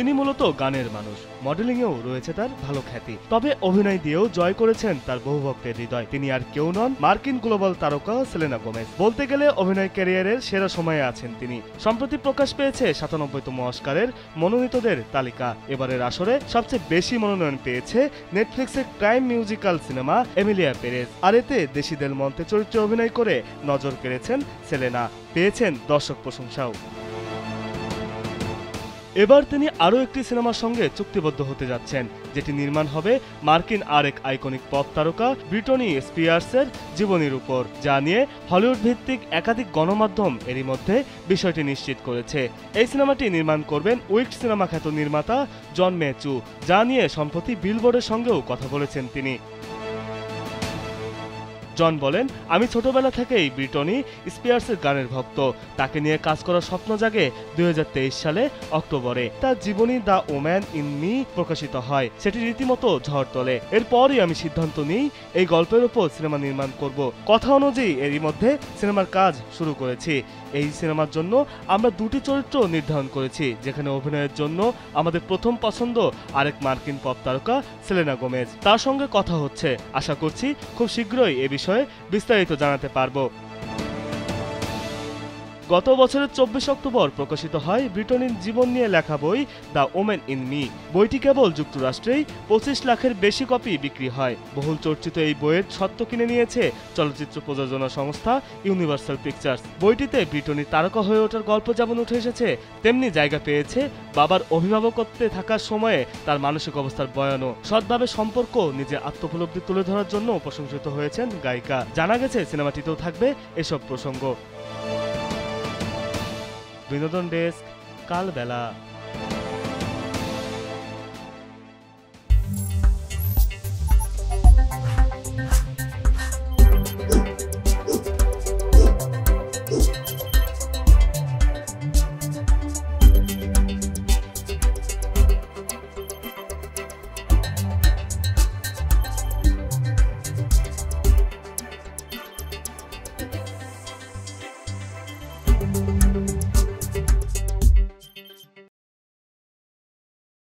তিনি মূলত গানের মানুষ, মডেলিংয়েও রয়েছে তার ভালো খ্যাতি। তবে অভিনয় দিয়েও জয় করেছেন তার বহু ভক্তের হৃদয়। তিনি আর কেউ নন, মার্কিন গ্লোবাল তারকা সেলেনা গোমেজ। বলতে গেলে অভিনয় ক্যারিয়ারের সেরা সময়ে আছেন তিনি। সম্প্রতি প্রকাশ পেয়েছে ৯৭তম অস্কারের মনোনীতদের তালিকা। এবারের আসরে সবচেয়ে বেশি মনোনয়ন পেয়েছে নেটফ্লিক্সের crime musical cinema Emilia Perez. আর এতে দেশিদের মন্ত্রে চরিত্রে অভিনয় করে নজর কেড়েছেন সেলেনা, পেয়েছেন দর্শক প্রশংসাও। এবার তিনি আরও একটি সিনেমার সঙ্গে চুক্তিবদ্ধ হতে যাচ্ছেন, যেটি নির্মাণ হবে মার্কিন আরেক আইকনিক পপ তারকা ব্রিটনি স্পিয়ার্সের জীবনীর উপর, যা নিয়ে হলিউড ভিত্তিক একাধিক গণমাধ্যম এরই মধ্যে বিষয়টি নিশ্চিত করেছে। এই সিনেমাটি নির্মাণ করবেন উইকড সিনেমা খ্যাত নির্মাতা জন ম্যাচু, যা নিয়ে সম্প্রতি বিলবোর্ডের সঙ্গেও কথা বলেছেন তিনি। জন বলেন, আমি ছোটবেলা থেকেই ব্রিটনি স্পিয়ার্সের গানের ভক্ত। তাকে নিয়ে কাজ করার স্বপ্ন জাগে ২০২৩ সালে অক্টোবরে। তার জীবনী দ্য ওম্যান ইন মি প্রকাশিত হয়, সেটি রীতিমতো ঝড় তোলে। এরপরই আমি সিদ্ধান্ত নিই এই গল্পের উপর সিনেমা নির্মাণ করব। কথা অনুযায়ী এরই মধ্যে সিনেমার কাজ শুরু করেছি। এই সিনেমার জন্য আমরা দুটি চরিত্র নির্ধারণ করেছি, যেখানে অভিনয়ের জন্য আমাদের প্রথম পছন্দ আরেক মার্কিন পপ তারকা সেলেনা গোমেজ। তার সঙ্গে কথা হচ্ছে, আশা করছি খুব শীঘ্রই এ বিষয়ে বিস্তারিত জানাতে পারবো। গত বছরের ২৪ অক্টোবর প্রকাশিত হয় ব্রিটনির জীবন নিয়ে লেখা বই দ্য ওমেন ইন মি। বইটি কেবল যুক্তরাষ্ট্রেই ২৫ লাখের বেশি কপি বিক্রি হয়। বহুল চর্চিত এই বইয়ের স্বত্ব কিনে নিয়েছে চলচ্চিত্র প্রযোজনা সংস্থা ইউনিভার্সাল পিকচার্স। বইটিতে ব্রিটনির তারকা হয়ে ওঠার গল্প যেমন উঠে এসেছে, তেমনি জায়গা পেয়েছে বাবার অভিভাবকত্বে থাকার সময়ে তার মানসিক অবস্থার বয়ানও। সৎভাবে সম্পর্ক, নিজের আত্মোপলব্ধি তুলে ধরার জন্য প্রশংসিত হয়েছেন গায়িকা। জানা গেছে সিনেমাটিতেও থাকবে এসব প্রসঙ্গ। বিনোদন ডেস্ক, কালবেলা।